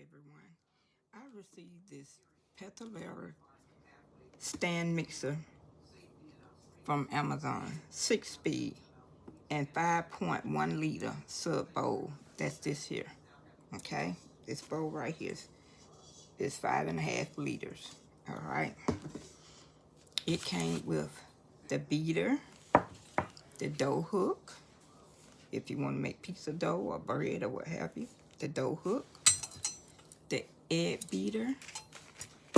everyone. I received this Petalera stand mixer from Amazon, 6-speed and 5.1 liter sub bowl. That's this here, okay? This bowl right here is 5.5 liters, all right? It came with the beater, the dough hook, if you want to make pizza dough or bread or what have you, the dough hook, the egg beater,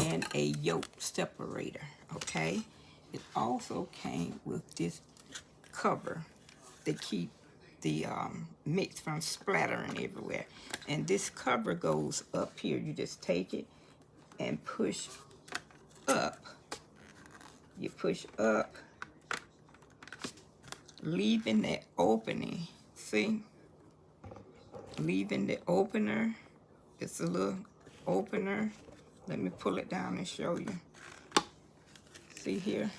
and a yolk separator, okay? It also came with this cover to keep the mix from splattering everywhere. And this cover goes up here. You just take it and push up. You push up, leaving that opening. See? Leaving the opener. It's a little opener. Let me pull it down and show you. See here?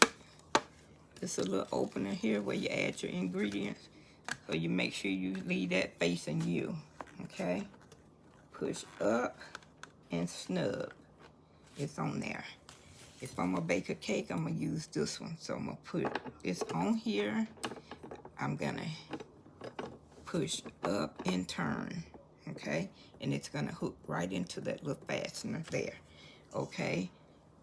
It's a little opener here where you add your ingredients. So you make sure you leave that facing you, okay? Push up and snug. It's on there. If I'm gonna bake a cake, I'm gonna use this one. So I'm gonna put this on here. I'm gonna push up and turn, okay? And it's gonna hook right into that little fastener there, okay?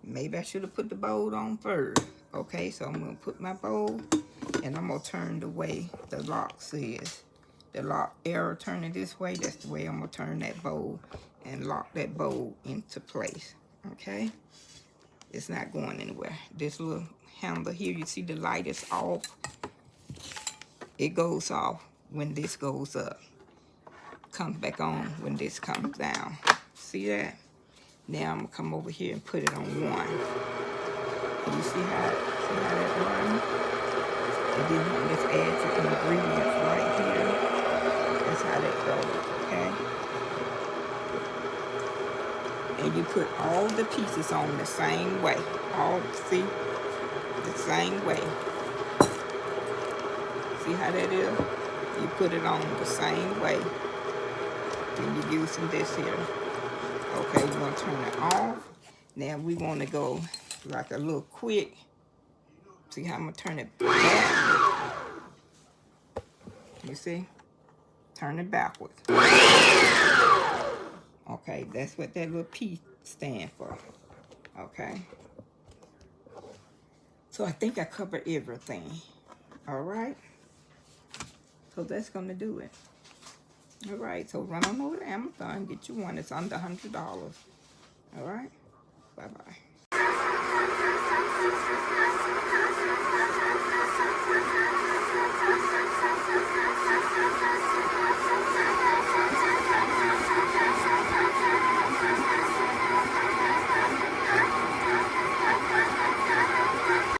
Maybe I should have put the bowl on first, okay? So I'm gonna put my bowl and I'm gonna turn the way the lock says. The lock arrow turning this way, that's the way I'm gonna turn that bowl and lock that bowl into place, okay? It's not going anywhere. This little handle here, you see the light is off. It goes off when this goes up. Comes back on when this comes down. See that? Now I'm gonna come over here and put it on one. And you see how that runs? And then you can just add your ingredients right here. That's how that goes, okay? And you put all the pieces on the same way. All, see? The same way. See how that is? You put it on the same way. And you're using this here. Okay, you're gonna turn it off. Now we wanna go like a little quick. See how I'm gonna turn it back? You see? Turn it backwards. Okay, that's what that little P stands for. Okay. So I think I covered everything. All right. So that's gonna do it. All right. So run on over to Amazon, get you one. It's under $100. All right. Bye bye.